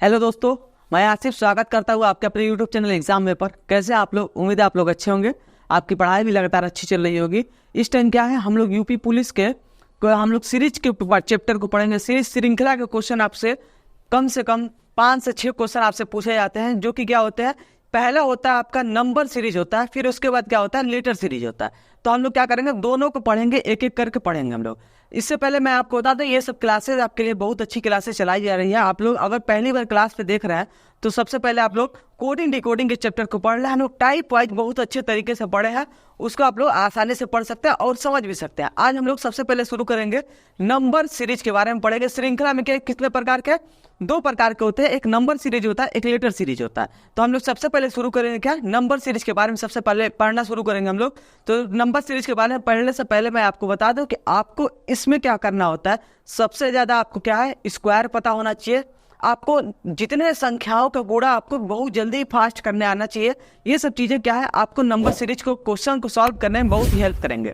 Hello दोस्तों, मैं आसिफ स्वागत करता हूँ आपके अपने यूट्यूब चैनल एग्जाम में पर। कैसे आप लोग? उम्मीद है आप लोग अच्छे होंगे, आपकी पढ़ाई भी लगातार अच्छी चल रही होगी। इस टाइम क्या है, हम लोग यूपी पुलिस के हम लोग सीरीज के चैप्टर को पढ़ेंगे। सीरीज श्रृंखला के क्वेश्चन आपसे कम 5 से 6 क्वेश्चन आपसे पूछे जाते हैं, जो कि क्या होते हैं, पहला होता है आपका नंबर सीरीज होता है, फिर उसके बाद क्या होता है, लेटर सीरीज होता है। तो हम लोग क्या करेंगे, दोनों को पढ़ेंगे, एक एक करके पढ़ेंगे हम लोग। इससे पहले मैं आपको बता दूं, ये सब क्लासेस आपके लिए बहुत अच्छी क्लासेस चलाई जा रही है। आप लोग अगर पहली बार क्लास पे देख रहे हैं तो सबसे पहले आप लोग कोडिंग डिकोडिंग के चैप्टर को पढ़ रहे हैं। हम लोग टाइप वाइज बहुत अच्छे तरीके से पढ़े हैं, उसको आप लोग आसानी से पढ़ सकते हैं और समझ भी सकते हैं। आज हम लोग सबसे पहले शुरू करेंगे नंबर सीरीज के बारे में पढ़ेंगे। श्रृंखला में क्या कितने प्रकार के, 2 प्रकार के होते हैं, एक नंबर सीरीज होता है, एक लेटर सीरीज होता है। तो हम लोग सबसे पहले शुरू करेंगे क्या, नंबर सीरीज के बारे में सबसे पहले पढ़ना शुरू करेंगे हम लोग। तो नंबर सीरीज के बारे में पढ़ने से पहले मैं आपको बता दूं कि आपको इसमें क्या करना होता है। सबसे ज्यादा आपको क्या है, स्क्वायर पता होना चाहिए। आपको जितने संख्याओं का गुणा आपको बहुत जल्दी फास्ट करने आना चाहिए। ये सब चीजें क्या है, आपको नंबर सीरीज को क्वेश्चन को सॉल्व करने में बहुत ही हेल्प करेंगे।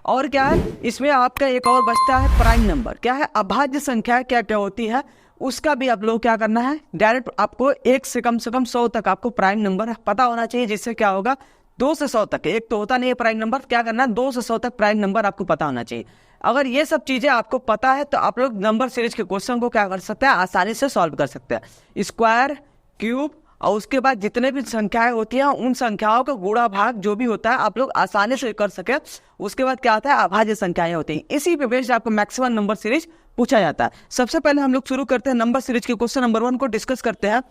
और क्या है, इसमें आपका एक और बचता है प्राइम नंबर। क्या है, अभाज्य संख्या क्या क्या होती है, उसका भी आप लोग क्या करना है, डायरेक्ट आपको 1 से कम 100 तक आपको प्राइम नंबर पता होना चाहिए। जिससे क्या होगा, 2 से 100 तक, एक तो होता नहीं है प्राइम नंबर, क्या करना है, 2 से 100 तक प्राइम नंबर आपको पता होना चाहिए। अगर ये सब चीजें आपको पता है तो आप लोग नंबर सीरीज के क्वेश्चन को क्या कर सकते हैं, आसानी से सॉल्व कर सकते हैं। स्क्वायर, क्यूब और उसके बाद जितने भी संख्याएं होती हैं, उन संख्याओं का गुणा भाग जो भी होता है आप लोग आसानी से कर सके। उसके बाद क्या होता है, अभाज्य संख्याएं होती हैं। इसी पे बेस्ड आपको मैक्सिमम नंबर सीरीज पूछा जाता है। सबसे पहले हम लोग शुरू करते हैं नंबर सीरीज के क्वेश्चन नंबर 1 को डिस्कस करते हैं।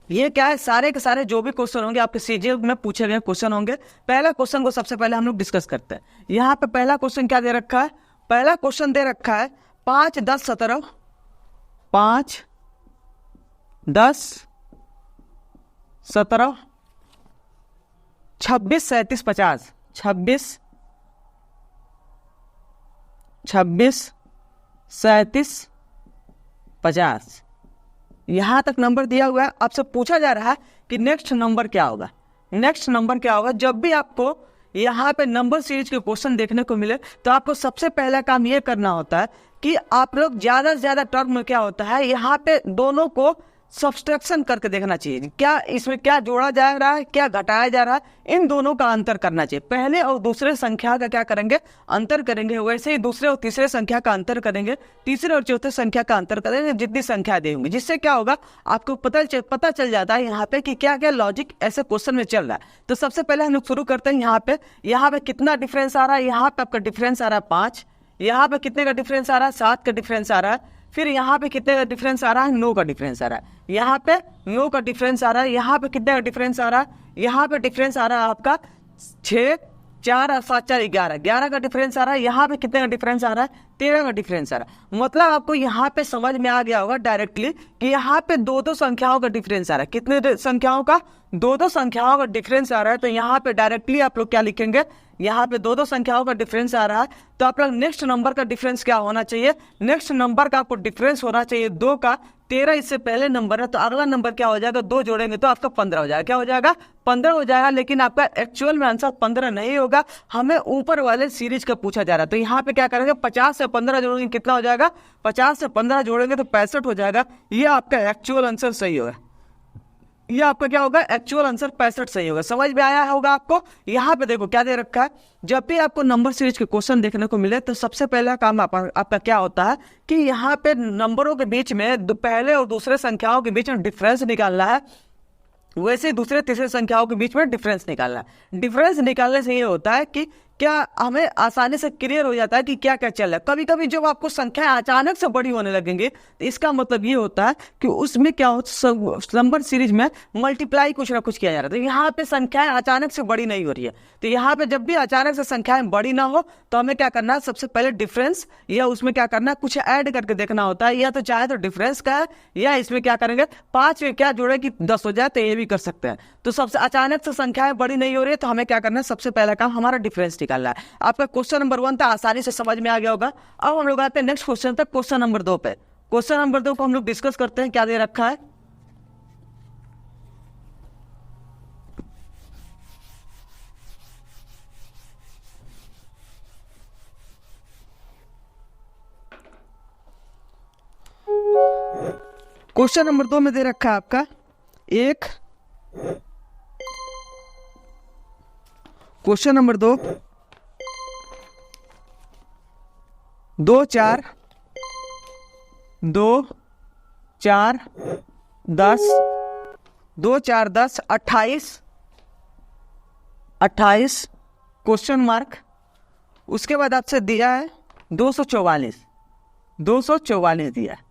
ये क्या है, सारे के सारे जो भी क्वेश्चन होंगे आपके सीजीएल में पूछे गए क्वेश्चन होंगे। पहला क्वेश्चन को सबसे पहले हम लोग डिस्कस करते हैं। यहाँ पे पहला क्वेश्चन क्या दे रखा है, पहला क्वेश्चन दे रखा है 5, 10, 17, 5, 10, 17, 26, 37, 50, 26, 37, 50। यहां तक नंबर दिया हुआ है। आपसे पूछा जा रहा है कि नेक्स्ट नंबर क्या होगा। नेक्स्ट नंबर क्या होगा, जब भी आपको यहाँ पे नंबर सीरीज के क्वेश्चन देखने को मिले तो आपको सबसे पहला काम ये करना होता है कि आप लोग ज्यादा से ज्यादा टर्म में क्या होता है, यहाँ पे दोनों को सब्सट्रैक्शन करके देखना चाहिए। क्या इसमें क्या जोड़ा जा रहा है, क्या घटाया जा रहा है, इन दोनों का अंतर करना चाहिए। पहले और दूसरे संख्या का क्या करेंगे, अंतर करेंगे। वैसे ही दूसरे और तीसरे संख्या का अंतर करेंगे, तीसरे और चौथे संख्या का अंतर करेंगे, जितनी संख्या देंगे। जिससे क्या होगा, आपको पता चल जाता है यहाँ पे कि क्या क्या लॉजिक ऐसे क्वेश्चन में चल रहा है। तो सबसे पहले हम लोग शुरू करते हैं। यहाँ पे कितना डिफरेंस आ रहा है, यहाँ पे आपका डिफरेंस आ रहा है 5। यहाँ पे कितने का डिफरेंस आ रहा है, 7 का डिफरेंस आ रहा है। फिर यहाँ पे कितने का डिफरेंस आ रहा है, 9 का डिफरेंस आ रहा है। यहाँ पे 9 का डिफरेंस आ रहा है। यहाँ पे कितने का डिफरेंस आ रहा है, यहाँ पे डिफरेंस आ रहा है आपका 6, 4 और 7, 4, 11, 11 का डिफरेंस आ रहा है। यहाँ पे कितने का डिफरेंस आ रहा है, 13 का डिफरेंस आ रहा है। मतलब आपको यहाँ पे समझ में आ गया होगा डायरेक्टली कि यहाँ पे 2 संख्याओं का डिफरेंस आ रहा है। कितने संख्याओं का, 2 संख्याओं का डिफरेंस आ रहा है। तो यहाँ पे डायरेक्टली आप लोग क्या लिखेंगे, यहाँ पे 2 संख्याओं का डिफरेंस आ रहा है। तो आप लोग नेक्स्ट नंबर का डिफरेंस क्या होना चाहिए, नेक्स्ट नंबर का आपको डिफरेंस होना चाहिए 2 का। 13 इससे पहले नंबर है, तो अगला नंबर क्या हो जाएगा, 2 जोड़ेंगे तो आपका 15 हो जाएगा। क्या हो जाएगा, 15 हो जाएगा। लेकिन आपका एक्चुअल में आंसर 15 नहीं होगा, हमें ऊपर वाले सीरीज का पूछा जा रहा है। तो यहाँ पे क्या करेंगे, 50 से 15 जोड़ेंगे, कितना हो जाएगा, 50 से 15 जोड़ेंगे तो 65 हो जाएगा। ये आपका एक्चुअल आंसर सही होगा। ये आपका क्या होगा, एक्चुअल आंसर 65 सही होगा। समझ में आया होगा आपको। यहाँ पे देखो क्या दे रखा है, जब भी आपको नंबर सीरीज के क्वेश्चन देखने को मिले तो सबसे पहला काम आपका क्या होता है कि यहाँ पे नंबरों के बीच में पहले और दूसरे संख्याओं के बीच में डिफरेंस निकालना है। वैसे दूसरे तीसरे संख्याओं के बीच में डिफरेंस निकालना है। डिफरेंस निकालने से ये होता है कि क्या हमें आसानी से क्लियर हो जाता है कि क्या क्या चल रहा है। कभी कभी जब आपको संख्याएं अचानक से बड़ी होने लगेंगी तो इसका मतलब ये होता है कि उसमें क्या नंबर सीरीज में मल्टीप्लाई कुछ ना कुछ किया जा रहा है। तो यहाँ पे संख्याएं अचानक से बड़ी नहीं हो रही है। तो यहाँ पे जब भी अचानक से संख्याएं बड़ी ना हो तो हमें क्या करना है, सबसे पहले डिफरेंस या उसमें क्या करना है, कुछ ऐड करके देखना होता है। या तो चाहे तो डिफरेंस का है, या इसमें क्या करेंगे, 5 में क्या जोड़े कि 10 हो जाए, तो ये भी कर सकते हैं। तो सबसे अचानक से संख्याएं बड़ी नहीं हो रही है तो हमें क्या करना है, सबसे पहला काम हमारा डिफरेंस निकालना है। आपका क्वेश्चन नंबर 1 था, आसानी से समझ में आ गया होगा। अब हम लोग आते हैं नेक्स्ट क्वेश्चन तक, क्वेश्चन नंबर 2 पे। क्वेश्चन नंबर 2 को हम लोग डिस्कस करते हैं। क्या दे रखा है, क्वेश्चन नंबर 2 में दे रखा है आपका एक, क्वेश्चन नंबर 2, 2 4 2 4 10 2 4 10 28 28 क्वेश्चन मार्क। उसके बाद आपसे दिया है 244 दिया है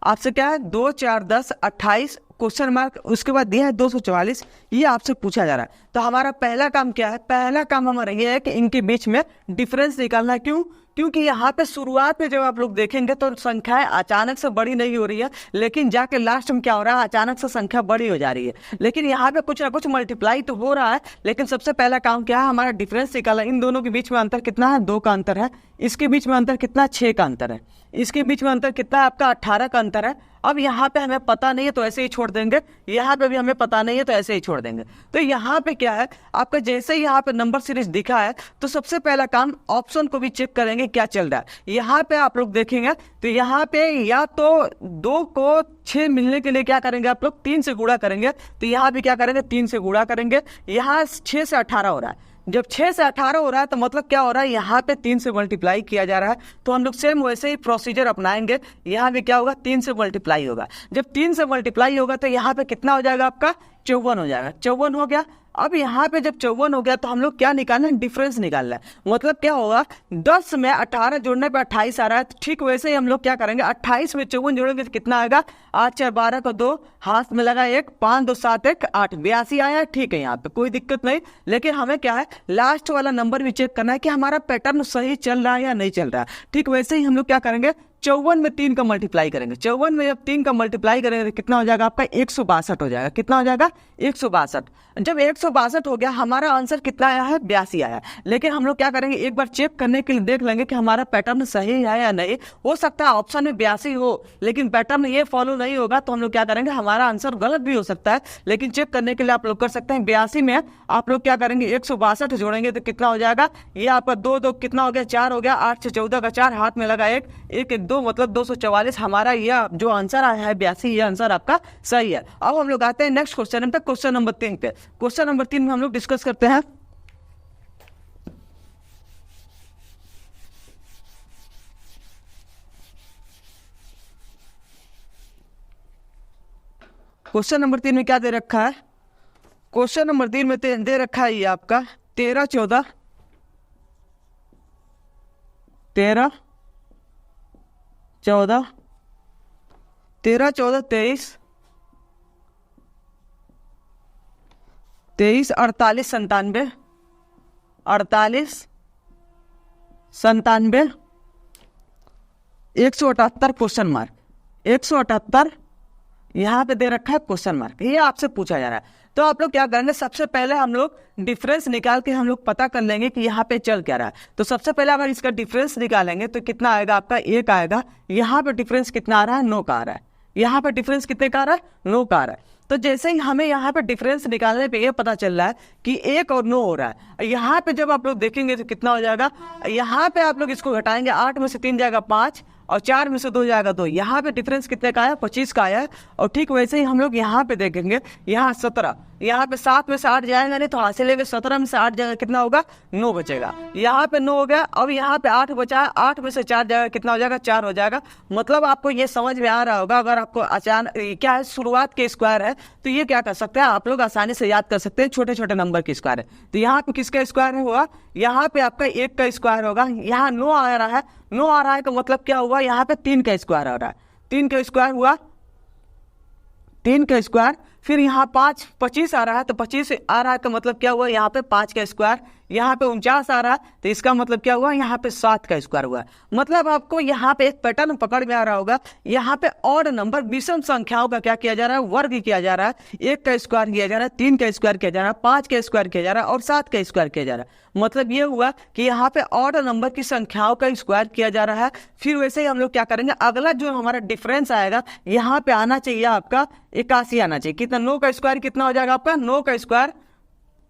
आपसे, क्या है 2 4 10 28 क्वेश्चन मार्क। उसके बाद दिया है 244, ये आपसे पूछा जा रहा है। तो हमारा पहला काम क्या है, पहला काम हमारा ये है कि इनके बीच में डिफरेंस निकालना है। क्यों? क्योंकि यहाँ पे शुरुआत में जब आप लोग देखेंगे तो संख्याएं अचानक से बड़ी नहीं हो रही है, लेकिन जाके लास्ट में क्या हो रहा है, अचानक से संख्या बड़ी हो जा रही है। लेकिन यहाँ पे कुछ ना कुछ मल्टीप्लाई तो हो रहा है, लेकिन सबसे पहला काम क्या है, हमारा डिफरेंस निकालना। इन दोनों के बीच में अंतर कितना है, 2 का अंतर है। इसके बीच में अंतर कितना, 6 का अंतर है। इसके बीच में अंतर कितना है आपका, 18 का अंतर है। अब यहाँ पे हमें पता नहीं है तो ऐसे ही छोड़ देंगे, यहाँ पे भी हमें पता नहीं है तो ऐसे ही छोड़ देंगे। तो यहाँ पे क्या है आपका, जैसे ही यहाँ पे नंबर सीरीज दिखा है तो सबसे पहला काम ऑप्शन को भी चेक करेंगे क्या चल रहा है। यहाँ पे आप लोग देखेंगे तो यहाँ पे या तो 2 को 6 मिलने के लिए क्या करेंगे आप लोग, 3 से गुणा करेंगे। तो यहाँ भी क्या करेंगे, 3 से गुणा करेंगे। यहाँ 6 से 18 हो रहा है। जब 6 से 18 हो रहा है तो मतलब क्या हो रहा है, यहाँ पे 3 से मल्टीप्लाई किया जा रहा है। तो हम लोग सेम वैसे ही प्रोसीजर अपनाएंगे। यहाँ भी क्या होगा, 3 से मल्टीप्लाई होगा। जब 3 से मल्टीप्लाई होगा तो यहाँ पे कितना हो जाएगा आपका, 54 हो जाएगा। 54 हो गया। अब यहाँ पे जब 54 हो गया तो हम लोग क्या निकालना है, डिफरेंस निकालना है। मतलब क्या होगा, 10 में 18 जोड़ने पे 28 आ रहा है। तो ठीक वैसे ही हम लोग क्या करेंगे, 28 में 54 जोड़ेंगे तो कितना आएगा, 8 4 12 को 2, हाथ में लगा 1, 5 2 7 1 8, 82 आया है। ठीक है, यहाँ पे कोई दिक्कत नहीं। लेकिन हमें क्या है, लास्ट वाला नंबर भी चेक करना है कि हमारा पैटर्न सही चल रहा है या नहीं चल रहा है। ठीक वैसे ही हम लोग क्या करेंगे, 54 में 3 का मल्टीप्लाई करेंगे। 54 में जब 3 का मल्टीप्लाई करेंगे तो कितना हो जाएगा आपका, 162 हो जाएगा। कितना हो जाएगा, 162। जब 162 हो गया, हमारा आंसर कितना आया है, 82 आया। लेकिन हम लोग क्या करेंगे, एक बार चेक करने के लिए देख लेंगे कि हमारा पैटर्न सही है या नहीं। हो सकता है ऑप्शन में 82 हो लेकिन पैटर्न ये फॉलो नहीं होगा, तो हम लोग क्या करेंगे, हमारा आंसर गलत भी हो सकता है। लेकिन चेक करने के लिए आप लोग कर सकते हैं, 82 में आप लोग क्या करेंगे, 162 जोड़ेंगे तो कितना हो जाएगा, ये आपका 2 2 कितना हो गया, 4 हो गया। 8 से 14 का 4, हाथ में लगा 1 1 2 मतलब 244। हमारा यह जो आंसर आया है 82, ये आंसर आपका सही है। अब हम लोग आते हैं नेक्स्ट क्वेश्चन पे, क्वेश्चन नंबर 3 पे। क्वेश्चन नंबर 3 में हम लोग डिस्कस करते हैं क्वेश्चन नंबर 3 में क्या दे रखा है। क्वेश्चन नंबर 3 में दे रखा है ये आपका 13 14 13 14 13 14 23 23 48 97 48 97 178 क्वेश्चन मार्क। 178 यहाँ पे दे रखा है क्वेश्चन मार्क, ये आपसे पूछा जा रहा है। तो आप लोग क्या करेंगे, सबसे पहले हम लोग डिफरेंस निकाल के हम लोग पता कर लेंगे कि यहाँ पे चल क्या रहा है। तो सबसे पहले अगर इसका डिफरेंस निकालेंगे तो कितना आएगा आपका, 1 आएगा। यहाँ पे डिफरेंस कितना आ रहा है, 9 का आ रहा है। यहाँ पे डिफरेंस कितने का आ रहा है, 9 का आ रहा है। तो जैसे ही हमें यहाँ पे डिफरेंस निकालने पे ये पता चल रहा है कि 1 और 9 हो रहा है। यहाँ पे जब आप लोग देखेंगे तो कितना हो जाएगा, यहाँ पे आप लोग इसको घटाएंगे, 8 में से 3 जाएगा 5 और 4 में से 2 जाएगा 2। यहाँ पे डिफरेंस कितने का आया, 25 का आया है। और ठीक वैसे ही हम लोग यहाँ पे देखेंगे, यहाँ 17, यहाँ पे 7 में से 8 जाएगा नहीं तो हासिल लेंगे, 17 में से 8 जाएगा, कितना होगा, 9 बचेगा। यहाँ पे 9 हो गया। अब यहाँ पे 8 बचा है, 8 में से 4 जाएगा, कितना हो जाएगा, 4 हो जाएगा। मतलब आपको ये समझ में आ रहा होगा, अगर आपको अचानक क्या है, शुरुआत के स्क्वायर है तो ये क्या कर सकते हैं आप लोग, आसानी से याद कर सकते हैं, छोटे छोटे नंबर के स्क्वायर है। तो यहाँ पे किसका स्क्वायर हुआ, यहाँ पे आपका 1 का स्क्वायर होगा। यहाँ 9 आ रहा है, 9 आ रहा है का मतलब क्या हुआ, यहाँ पे 3 का स्क्वायर आ रहा है। 3 का स्क्वायर हुआ, 3 का स्क्वायर। फिर यहाँ 5 25 आ रहा है, तो 25 आ रहा है का मतलब क्या हुआ, यहाँ पे 5 का स्क्वायर। यहाँ पे 49 आ रहा है तो इसका मतलब क्या हुआ, यहाँ पे 7 का स्क्वायर हुआ। मतलब आपको यहाँ पे एक पैटर्न पकड़ में आ रहा होगा। यहाँ पे ऑड नंबर, विषम संख्याओं का क्या किया जा रहा है, वर्ग किया जा रहा है। 1 का स्क्वायर किया जा रहा है, 3 का स्क्वायर किया जा रहा है, 5 का स्क्वायर किया जा रहा है और 7 का स्क्वायर किया जा रहा है। मतलब ये हुआ कि यहाँ पे ऑड नंबर की संख्याओं का स्क्वायर किया जा रहा है। फिर वैसे ही हम लोग क्या करेंगे, अगला जो हमारा डिफरेंस आएगा, यहाँ पे आना चाहिए आपका 81 आना चाहिए। कितना, 9 का स्क्वायर कितना हो जाएगा आपका, 9 का स्क्वायर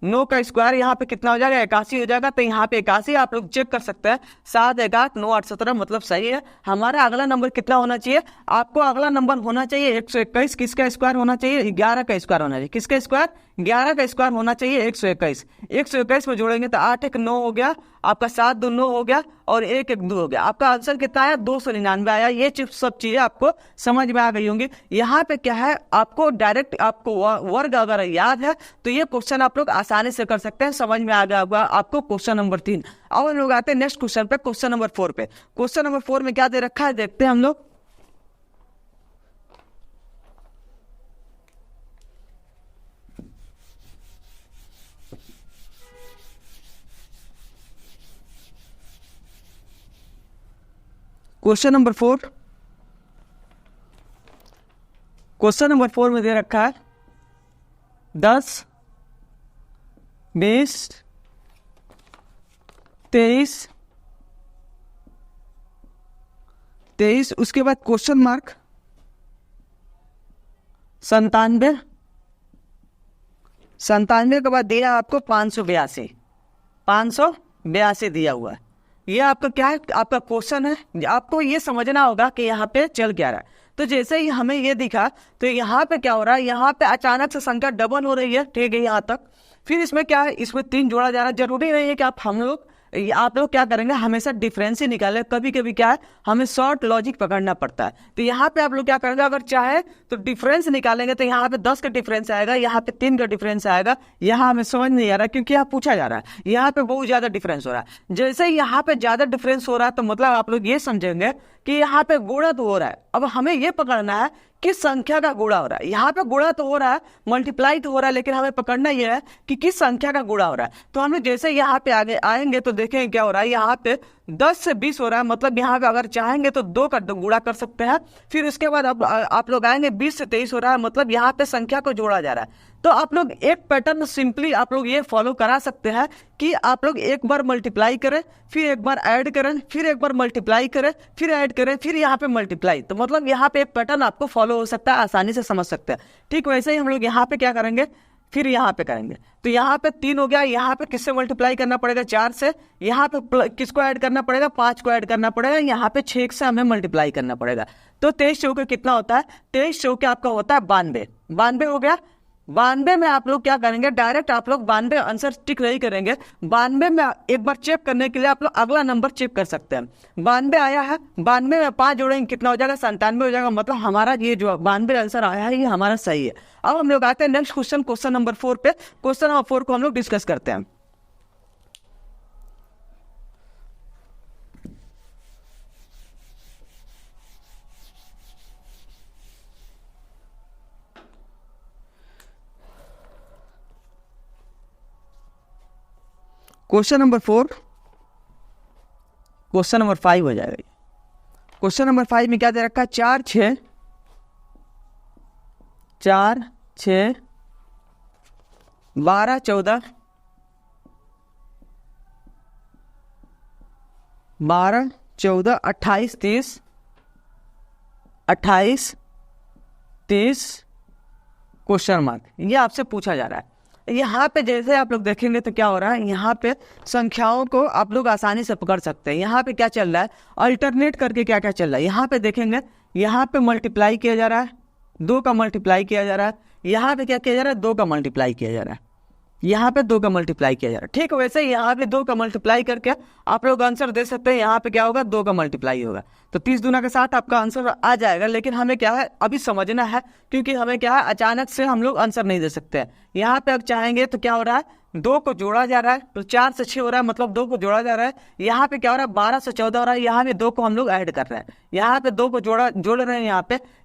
9 का स्क्वायर यहाँ पे कितना हो जाएगा, 81 हो जाएगा। तो यहाँ पे 81 आप लोग चेक कर सकते हैं, 7 1 9 8 17 मतलब सही है। हमारा अगला नंबर कितना होना चाहिए, आपको अगला नंबर होना चाहिए 121। किसका स्क्वायर होना चाहिए, 11 का स्क्वायर होना चाहिए। किसका स्क्वायर, 11 का स्क्वायर होना चाहिए 121। 121 में जोड़ेंगे तो 8 1 9 हो गया आपका, 7 2 9 हो गया और 1 1 2 हो गया। आपका आंसर कितना आया, 299 आया। ये सब चीजें आपको समझ में आ गई होंगी। यहाँ पे क्या है, आपको डायरेक्ट आपको वर्ग अगर याद है तो ये क्वेश्चन आप लोग आसानी से कर सकते हैं, समझ में आ गया होगा आपको क्वेश्चन नंबर 3। अब हम लोग आते हैं नेक्स्ट क्वेश्चन पे, क्वेश्चन नंबर 4 पे। क्वेश्चन नंबर 4 में क्या दे रखा है, देखते हैं हम लोग। क्वेश्चन नंबर 4, क्वेश्चन नंबर 4 में दे रखा है 10 20 23, उसके बाद क्वेश्चन मार्क 97, 97 के बाद दिया आपको 582 दिया हुआ है। ये आपका क्या है, आपका क्वेश्चन है। आपको ये समझना होगा कि यहाँ पे चल क्या रहा है। तो जैसे ही हमें ये दिखा तो यहाँ पे क्या हो रहा है, यहाँ पे अचानक से संख्या डबल हो रही है, ठीक है, यहाँ तक। फिर इसमें क्या है, इसमें 3 जोड़ा जा रहा है। जरूरी नहीं है कि आप लोग क्या करेंगे, हमेशा डिफरेंस ही निकाले। कभी कभी क्या है, हमें शॉर्ट लॉजिक पकड़ना पड़ता है। तो यहाँ पे आप लोग क्या करेंगे, अगर चाहे तो डिफरेंस निकालेंगे तो यहाँ पे 10 का डिफरेंस आएगा, यहाँ पे 3 का डिफरेंस आएगा। यहाँ हमें समझ नहीं आ रहा क्योंकि यहाँ पूछा जा रहा है, यहाँ पे बहुत ज्यादा डिफरेंस हो रहा है। जैसे ही यहाँ पे ज्यादा डिफरेंस हो रहा है तो मतलब आप लोग ये समझेंगे कि यहाँ पे गुणा तो हो रहा है। अब हमें ये पकड़ना है किस संख्या का गुणा हो रहा है। यहाँ पे गुणा तो हो रहा है, मल्टीप्लाई तो हो रहा है, लेकिन हमें पकड़ना यह है कि किस संख्या का गुणा हो रहा है। तो हम जैसे यहाँ पे आगे आएंगे तो देखेंगे क्या हो रहा है, यहाँ पे 10 से 20 हो रहा है। मतलब यहाँ पे अगर चाहेंगे तो 2 का गुणा कर सकते हैं। फिर उसके बाद आप लोग आएंगे 20 से 23 हो रहा है, मतलब यहाँ पे संख्या को जोड़ा जा रहा है। तो आप लोग एक पैटर्न सिंपली आप लोग ये फॉलो करा सकते हैं कि आप लोग एक बार मल्टीप्लाई करें, फिर एक बार ऐड करें, फिर एक बार मल्टीप्लाई करें, फिर ऐड करें, फिर यहाँ पे मल्टीप्लाई। तो मतलब यहाँ पे एक पैटर्न आपको फॉलो हो सकता है, आसानी से समझ सकते हैं। ठीक वैसे ही हम लोग यहाँ पे क्या करेंगे, फिर यहाँ पे करेंगे। तो यहाँ पे 3 हो गया, यहाँ पे किससे मल्टीप्लाई करना पड़ेगा, 4 से। यहाँ पे किसको ऐड करना पड़ेगा, 5 को ऐड करना पड़ेगा। यहाँ पे 6 से हमें मल्टीप्लाई करना पड़ेगा। तो 23 चौके कितना होता है, 23 चौके आपका होता है 92। 92 हो गया। 92 में आप लोग क्या करेंगे, डायरेक्ट आप लोग 92 आंसर टिक नहीं करेंगे। 92 में एक बार चेक करने के लिए आप लोग अगला नंबर चेक कर सकते हैं। 92 आया है, 92 में 5 जोड़ेंगे कितना हो जाएगा, 97 हो जाएगा। मतलब हमारा ये जो 92 आंसर आया है ये हमारा सही है। अब हम लोग आते हैं नेक्स्ट क्वेश्चन, क्वेश्चन नंबर 4 पे। क्वेश्चन नंबर 4 को हम लोग डिस्कस करते हैं। क्वेश्चन नंबर 4, क्वेश्चन नंबर 5 हो जाएगा। क्वेश्चन नंबर 5 में क्या दे रखा है, 4 6 12 14 12 14 28 30 28 30 क्वेश्चन मार्क, ये आपसे पूछा जा रहा है। यहाँ पे जैसे आप लोग देखेंगे तो क्या हो रहा है, यहाँ पे संख्याओं को आप लोग आसानी से पकड़ सकते हैं। यहाँ पे क्या चल रहा है, अल्टरनेट करके क्या क्या चल रहा है। यहाँ पे देखेंगे, यहाँ पे मल्टीप्लाई किया जा रहा है, 2 का मल्टीप्लाई किया जा रहा है। यहाँ पे क्या किया जा रहा है, 2 का मल्टीप्लाई किया जा रहा है। यहाँ पे 2 का मल्टीप्लाई किया जा रहा है। ठीक वैसे ही यहाँ पे 2 का मल्टीप्लाई करके आप लोग आंसर दे सकते हैं। यहाँ पे क्या होगा, 2 का मल्टीप्लाई होगा तो 30 दूना के साथ आपका आंसर आ जाएगा। लेकिन हमें क्या है, अभी समझना है, क्योंकि हमें क्या है, अचानक से हम लोग आंसर नहीं दे सकते हैं। यहाँ पे अब चाहेंगे तो क्या हो रहा है, 2 को जोड़ा जा रहा है, तो 4 से 6 हो रहा है, मतलब 2 को जोड़ा जा रहा है। यहाँ पे क्या हो रहा है, 12 से 14 हो रहा है। यहाँ पे 2 को हम लोग ऐड कर रहे हैं, यहाँ पे 2 को जोड़ रहे हैं।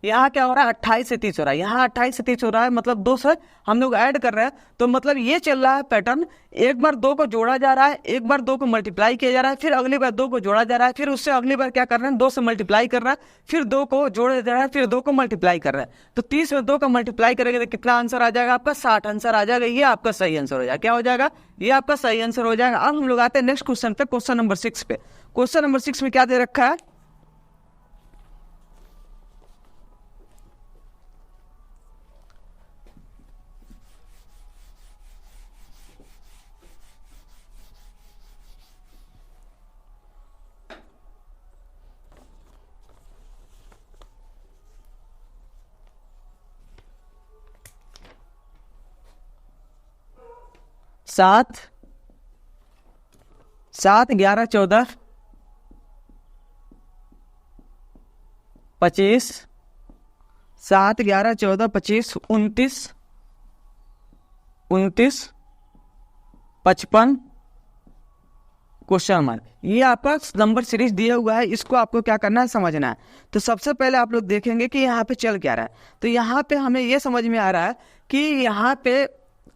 यहाँ क्या हो रहा है, 28 से 30 हो रहा है। यहाँ 28 से 30 हो रहा है, मतलब 2 से हम लोग ऐड कर रहे हैं। तो मतलब ये चल रहा है पैटर्न, एक बार 2 को जोड़ा जा रहा है, एक बार 2 को मल्टीप्लाई किया जा रहा है, फिर अगली बार 2 को जोड़ा जा रहा है, फिर उससे अगली बार क्या कर रहे हैं, 2 से मल्टीप्लाई कर रहा है, फिर 2 को जोड़ा जा रहा है, फिर 2 को मल्टीप्लाई कर रहा है। तो 30 में 2 का मल्टीप्लाई करेंगे तो कितना आंसर आ जाएगा आपका, 60 आंसर आ जाएगा। ये आपका सही आंसर हो जाएगा। क्या हो जाएगा, ये आपका सही आंसर हो जाएगा। अब हम लोग आते हैं नेक्स्ट क्वेश्चन पे, क्वेश्चन नंबर 6 पे। क्वेश्चन नंबर 6 में क्या दे रखा है, 7 7 11 14 25, 7 11 14 25 29 29 55 क्वेश्चन मार्क। ये आपका नंबर सीरीज दिया हुआ है, इसको आपको क्या करना है, समझना है। तो सबसे पहले आप लोग देखेंगे कि यहाँ पे चल क्या रहा है। तो यहाँ पे हमें ये समझ में आ रहा है कि यहाँ पे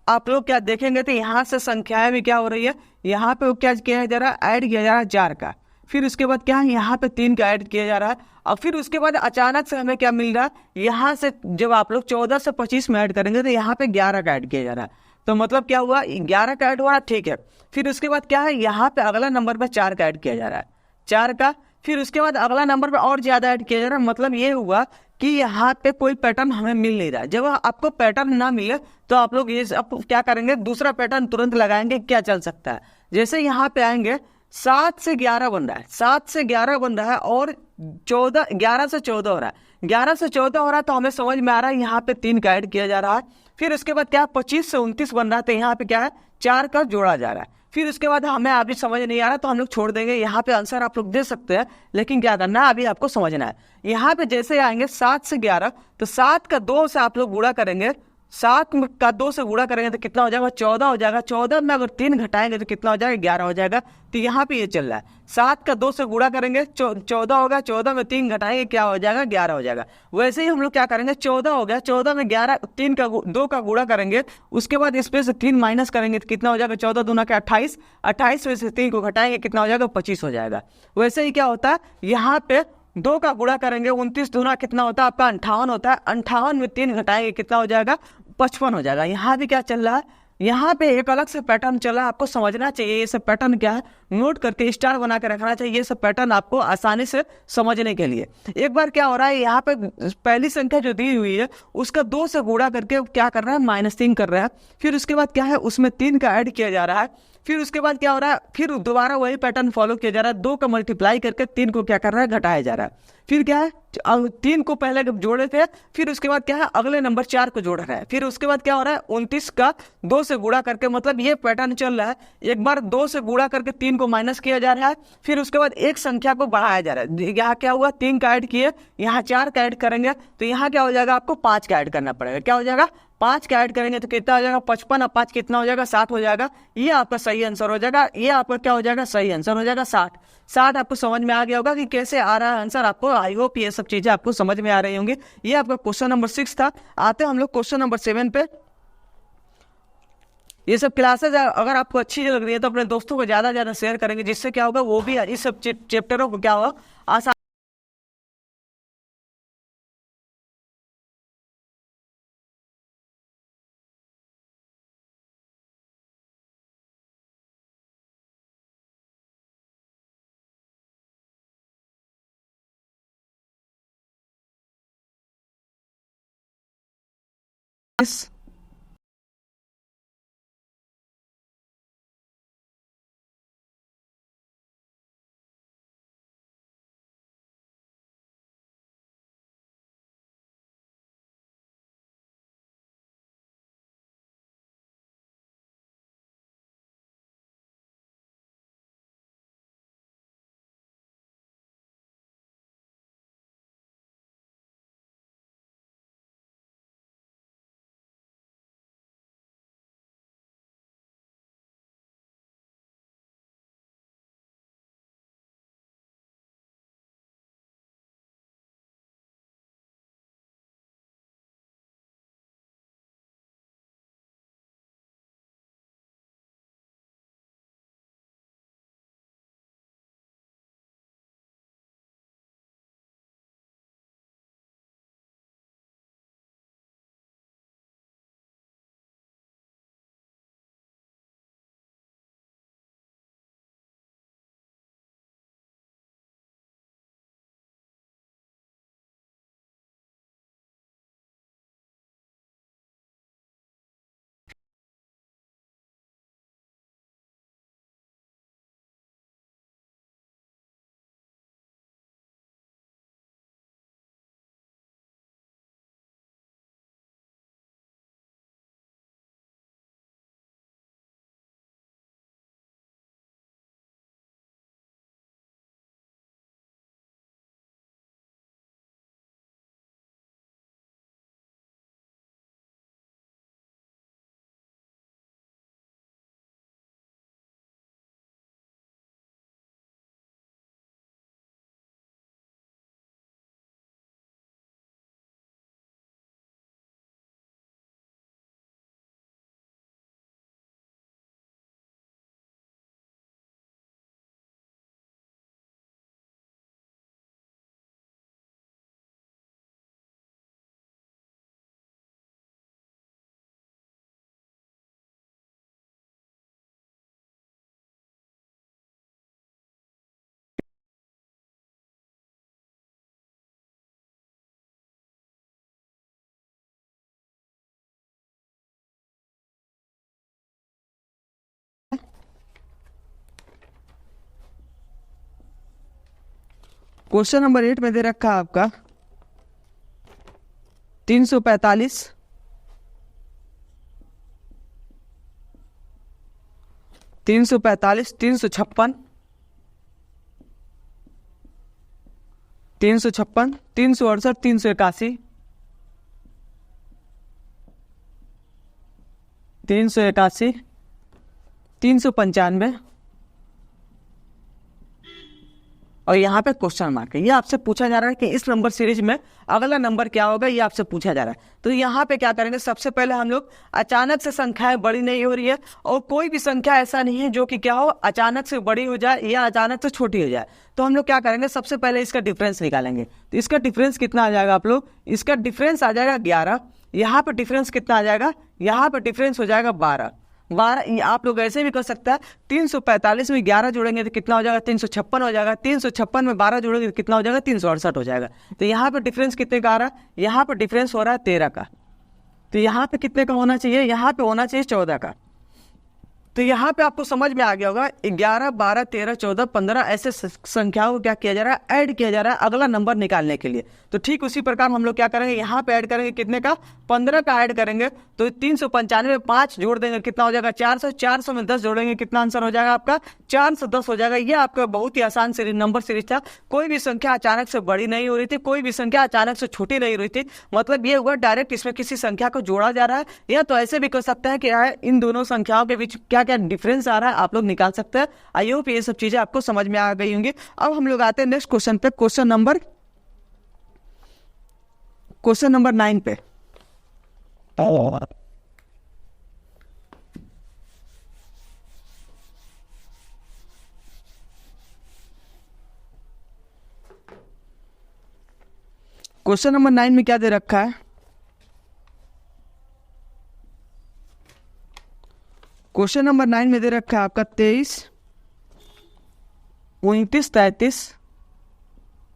आप लोग क्या देखेंगे, तो यहाँ से संख्याएं में क्या हो रही है, यहाँ पे क्या किया जा रहा है, ऐड किया जा रहा है 4 का, फिर उसके बाद क्या है, यहाँ पे 3 का ऐड किया जा रहा है, और फिर उसके बाद अचानक से हमें क्या मिल रहा है, यहाँ से जब आप लोग 14 से 25 में ऐड करेंगे तो यहाँ पे 11 का ऐड किया जा रहा है। तो मतलब क्या हुआ, 11 का ऐड हुआ, ठीक है। फिर उसके बाद क्या है, यहाँ पे अगला नंबर पे 4 का ऐड किया जा रहा है, 4 का, फिर उसके बाद अगला नंबर पे और ज्यादा ऐड किया जा रहा है। मतलब ये हुआ कि यहाँ पे कोई पैटर्न हमें मिल नहीं रहा है। जब आपको पैटर्न ना मिले तो आप लोग ये अब क्या करेंगे, दूसरा पैटर्न तुरंत लगाएंगे, क्या चल सकता है। जैसे यहाँ पे आएंगे, 7 से 11 बन रहा है, 7 से 11 बन रहा है, और 11 से 14 हो रहा है, 11 से 14 हो रहा है, तो हमें समझ में आ रहा है यहाँ पे 3 का ऐड किया जा रहा है। फिर उसके बाद क्या, 25 से 29 बन रहा है, तो यहाँ पे क्या है, 4 का जोड़ा जा रहा है। फिर उसके बाद हमें अभी समझ नहीं आ रहा तो हम लोग छोड़ देंगे। यहाँ पे आंसर आप लोग दे सकते हैं, लेकिन क्या करना है, अभी आपको समझना है। यहाँ पे जैसे आएंगे 7 से 11, तो 7 का 2 से आप लोग गुणा करेंगे, 7 का 2 से गुणा करेंगे तो कितना हो जाएगा, 14 हो जाएगा। 14 में अगर 3 घटाएंगे तो कितना हो जाएगा, 11 हो जाएगा। तो यहाँ पे ये चल रहा है, 7 का 2 से गुणा करेंगे 14 होगा, 14 में 3 घटाएंगे क्या हो जाएगा, 11 हो जाएगा। वैसे ही हम लोग क्या करेंगे, 14 हो गया, 14 में 11 3 का 2 का गुणा करेंगे, उसके बाद इसमें से 3 माइनस करेंगे तो कितना हो जाएगा, 14 दूना के 28, 28 में से 3 को घटाएंगे कितना हो जाएगा, 25 हो जाएगा। वैसे ही क्या होता है, यहाँ पे 2 का गुणा करेंगे, 29 दूना कितना होता है आपका, 58 होता है, 58 में 3 घटाएंगे कितना हो जाएगा, 55 हो जाएगा। यहाँ भी क्या चल रहा है, यहाँ पे एक अलग से पैटर्न चला है, आपको समझना चाहिए। ये सब पैटर्न क्या है, नोट करके स्टार बना के रखना चाहिए, ये सब पैटर्न आपको आसानी से समझने के लिए। एक बार क्या हो रहा है, यहाँ पे पहली संख्या जो दी हुई है उसका 2 से गुणा करके क्या कर रहा है, -3 कर रहा है। फिर उसके बाद क्या है, उसमें 3 का ऐड किया जा रहा है। फिर उसके बाद क्या हो रहा है, फिर दोबारा वही पैटर्न फॉलो किया जा रहा है, 2 का मल्टीप्लाई करके 3 को क्या कर रहा है, घटाया जा रहा है। फिर क्या है, 3 को पहले जोड़े थे, फिर उसके बाद क्या है, अगले नंबर 4 को जोड़ रहा है। फिर उसके बाद क्या हो रहा है, 29 का 2 से गुणा करके, मतलब ये पैटर्न चल रहा है। एक बार 2 से गुणा करके 3 को माइनस किया जा रहा है, फिर उसके बाद एक संख्या को बढ़ाया जा रहा है। यहाँ क्या हुआ, 3 का ऐड किए, यहाँ 4 का ऐड करेंगे, तो यहाँ क्या हो जाएगा, आपको 5 का ऐड करना पड़ेगा। क्या हो जाएगा, 5 का ऐड करेंगे तो कितना हो जाएगा, 55, और 5 कितना हो जाएगा, 7 हो जाएगा। ये आपका सही आंसर हो जाएगा, ये आपका क्या हो जाएगा, सही आंसर हो जाएगा 60। 60 आपको समझ में आ गया होगा कि कैसे आ रहा है आंसर आपको। आई होप ये सब चीजें आपको समझ में आ रही होंगी। ये आपका क्वेश्चन नंबर 6 था। आते हैं हम लोग क्वेश्चन नंबर 7 पे। ये सब क्लासेज अगर आपको अच्छी लग रही है तो अपने दोस्तों को ज्यादा ज्यादा शेयर करेंगे, जिससे क्या होगा, वो भी इस सब चैप्टरों को क्या होगा, आसान क्वेश्चन नंबर 8 में दे रखा है आपका 345, 345, 356, 356, 368, 381, 381, 395 और यहाँ पे क्वेश्चन मार्क है। ये आपसे पूछा जा रहा है कि इस नंबर सीरीज में अगला नंबर क्या होगा, ये आपसे पूछा जा रहा है। तो यहाँ पे क्या करेंगे, सबसे पहले हम लोग अचानक से संख्याएं बड़ी नहीं हो रही है और कोई भी संख्या ऐसा नहीं है जो कि क्या हो अचानक से बड़ी हो जाए या अचानक से छोटी हो जाए। तो हम लोग क्या करेंगे, सबसे पहले इसका डिफरेंस निकालेंगे। तो इसका डिफरेंस कितना आ जाएगा आप लोग, इसका डिफरेंस आ जाएगा 11। यहाँ पे डिफरेंस कितना आ जाएगा, यहाँ पे डिफरेंस हो जाएगा 12। आप लोग ऐसे भी कर सकते हैं, 345 में 11 जोड़ेंगे तो कितना हो जाएगा, 356 हो जाएगा। 356 में 12 जोड़ेंगे तो कितना हो जाएगा, 368 हो जाएगा। तो यहाँ पे डिफरेंस कितने का आ रहा है, यहाँ पे डिफरेंस हो रहा है 13 का। तो यहाँ पे कितने का होना चाहिए, यहाँ पे होना चाहिए 14 का। तो यहाँ पे आपको समझ में आ गया होगा 11, 12, 13, 14, 15 ऐसे संख्याओं को क्या किया जा रहा है, ऐड किया जा रहा है अगला नंबर निकालने के लिए। तो ठीक उसी प्रकार हम लोग क्या करेंगे, यहाँ पे ऐड करेंगे कितने का, 15 का ऐड करेंगे। तो 395 में 5 जोड़ देंगे कितना हो जाएगा, 400। 400 में 10 जोड़ेंगे कितना आंसर हो जाएगा आपका, 410 हो जाएगा। ये आपका बहुत ही आसान सीरीज नंबर सीरीज था। कोई भी संख्या अचानक से बड़ी नहीं हो रही थी, कोई भी संख्या अचानक से छोटी नहीं हो रही थी। मतलब ये हुआ डायरेक्ट इसमें किसी संख्या को जोड़ा जा रहा है, या तो ऐसे भी कर सकते हैं कि इन दोनों संख्याओं के बीच क्या क्या डिफरेंस आ रहा है आप लोग निकाल सकते हैं। आई होप ये सब चीजें आपको समझ में आ गई होंगी। अब हम लोग आते हैं नेक्स्ट क्वेश्चन पे, क्वेश्चन नंबर 9 पे। क्वेश्चन नंबर 9 में क्या दे रखा है, क्वेश्चन नंबर 9 में दे रखा है आपका 23, 29, 33,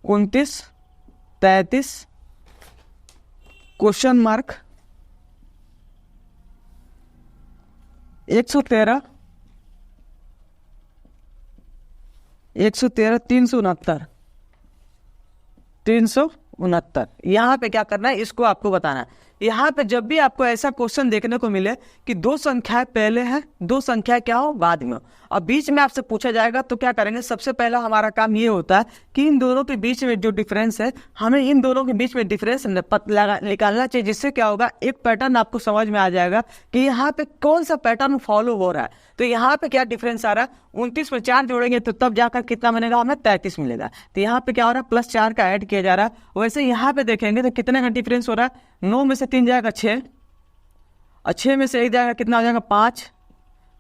29, 33, क्वेश्चन मार्क 113, 113, 369, 369। यहाँ पे क्या करना है, इसको आपको बताना है। यहाँ पे जब भी आपको ऐसा क्वेश्चन देखने को मिले कि दो संख्याएं पहले हैं, दो संख्या क्या हो बाद में, और बीच में आपसे पूछा जाएगा, तो क्या करेंगे, सबसे पहला हमारा काम ये होता है कि इन दोनों के बीच में जो डिफरेंस है, हमें इन दोनों के बीच में डिफरेंस निकालना चाहिए। जिससे क्या होगा, एक पैटर्न आपको समझ में आ जाएगा कि यहाँ पे कौन सा पैटर्न फॉलो हो रहा है। तो यहाँ पे क्या डिफरेंस आ रहा है, 29 में 4 जोड़ेंगे तो तब जाकर कितना मिलेगा, हमें 33 मिलेगा। तो यहाँ पे क्या हो रहा है, +4 का ऐड किया जा रहा है। वैसे यहाँ पे देखेंगे तो कितने का डिफरेंस हो रहा है, 9 में से 3 जाएगा 6, और 6 में से 1 जाएगा कितना हो जाएगा 5,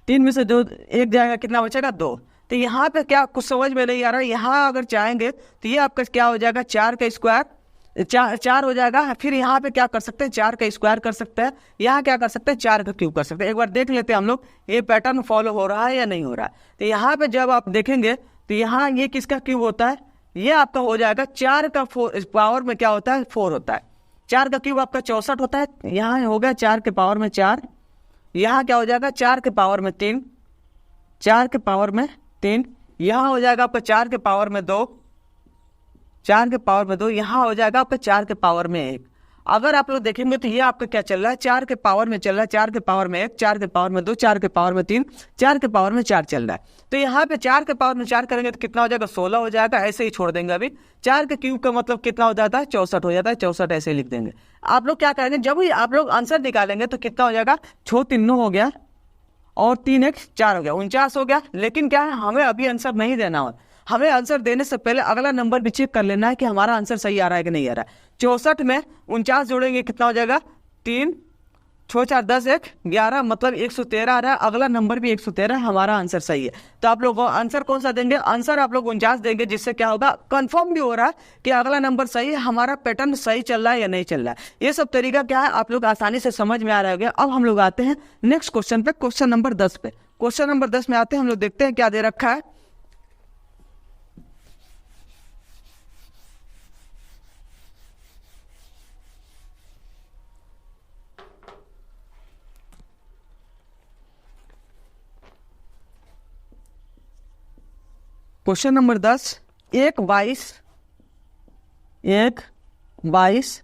3 में से 2 1 जाएगा कितना बचेगा 2। तो यहाँ पे क्या कुछ समझ में नहीं आ रहा है। यहाँ अगर चाहेंगे तो ये आपका क्या हो जाएगा, 4 का स्क्वायर 4 हो जाएगा। फिर यहाँ पे क्या कर सकते हैं, 4 का स्क्वायर कर सकते हैं। यहाँ क्या कर सकते हैं, 4 का क्यूब कर सकते हैं। एक बार देख लेते हैं हम लोग ये पैटर्न फॉलो हो रहा है या नहीं हो रहा है। तो यहाँ पे जब आप देखेंगे तो यहाँ ये किसका क्यूब होता है, ये आपका हो जाएगा 4 का पावर में क्या होता है, 4 होता है। 4 का क्यूब आपका 64 होता है। यहाँ हो गया 4 के पावर में 4, यहाँ क्या हो जाएगा 4 के पावर में 3, 4 के पावर में 3, यहाँ हो जाएगा आपका 4 के पावर में 2, 4 के पावर में 2, यहाँ हो जाएगा आपका 4 के पावर में 1। अगर आप लोग देखेंगे तो ये आपका क्या चल रहा है, 4 के पावर में चल रहा है, 4 के पावर में 1, 4 के पावर में 2, 4 के पावर में 3, 4 के पावर में 4 चल रहा है। तो यहाँ पे 4 के पावर में 4 करेंगे तो कितना हो जाएगा, 16 हो जाएगा। ऐसे ही छोड़ देंगे। अभी 4 के क्यूब का मतलब कितना हो जाता है, 64 हो जाता है। 64 ऐसे लिख देंगे। आप लोग क्या करेंगे, जब भी आप लोग आंसर निकालेंगे तो कितना हो जाएगा, 6 3 9 हो गया और 3 1 4 हो गया, 49 हो गया। लेकिन क्या है, हमें अभी आंसर नहीं देना हो। हमें आंसर देने से पहले अगला नंबर भी चेक कर लेना है कि हमारा आंसर सही आ रहा है कि नहीं आ रहा है। 64 में 49 जोड़ेंगे कितना हो जाएगा, 3 6 4 10 1 11, मतलब 113 आ रहा है। अगला नंबर भी 113, हमारा आंसर सही है। तो आप लोग आंसर कौन सा देंगे, आंसर आप लोग 49 देंगे। जिससे क्या होगा, कंफर्म भी हो रहा है कि अगला नंबर सही है, हमारा पैटर्न सही चल रहा है या नहीं चल रहा है। ये सब तरीका क्या है, आप लोग आसानी से समझ में आ रहा होगा। अब हम लोग आते हैं नेक्स्ट क्वेश्चन पे, क्वेश्चन नंबर 10 पे। क्वेश्चन नंबर 10 में आते हैं, हम लोग देखते हैं क्या दे रखा है। क्वेश्चन नंबर 10, 1 22 1, 22,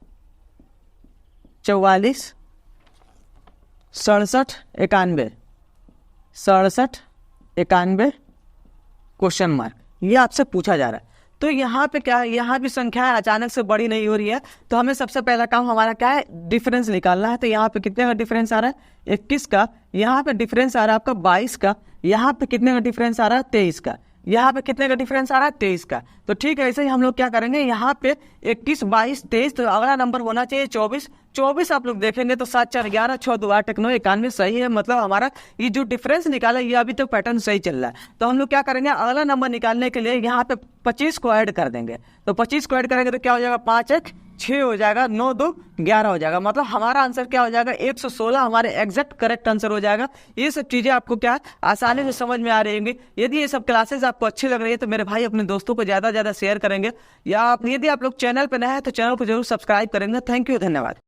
44, 67, 91, 67, 91 क्वेश्चन मार्क, ये आपसे पूछा जा रहा है। तो यहाँ पे क्या है, यहाँ भी संख्या अचानक से बड़ी नहीं हो रही है, तो हमें सबसे पहला काम हमारा क्या है, डिफरेंस निकालना है। तो यहाँ पे कितने का डिफरेंस आ रहा है, 21 का। यहाँ पे डिफरेंस आ रहा है आपका 22 का। यहाँ पे कितने का डिफरेंस आ रहा है, 23 का। यहाँ पे कितने का डिफरेंस आ रहा है, 23 का। तो ठीक है, ऐसे ही हम लोग क्या करेंगे, यहाँ पे 21, 22, 23, तो अगला नंबर होना चाहिए 24। 24 आप लोग देखेंगे तो 7, 4, 11, 6, 2, 8, 9, 91 सही है। मतलब हमारा ये जो डिफरेंस निकाला ये अभी तक पैटर्न सही चल रहा है। तो हम लोग क्या करेंगे, अगला नंबर निकालने के लिए यहाँ पे 25 को ऐड कर देंगे। तो 25 को ऐड करेंगे तो क्या हो जाएगा, 5, 1, 6 हो जाएगा, 9, 2, 11 हो जाएगा। मतलब हमारा आंसर क्या हो जाएगा, 116 हमारे एग्जैक्ट करेक्ट आंसर हो जाएगा। ये सब चीज़ें आपको क्या आसानी से समझ में आ रही होंगी। यदि ये सब क्लासेस आपको अच्छी लग रही है तो मेरे भाई अपने दोस्तों को ज़्यादा से ज़्यादा शेयर करेंगे, या यदि आप लोग चैनल पर नए हैं तो चैनल को जरूर सब्सक्राइब करेंगे। थैंक यू, धन्यवाद।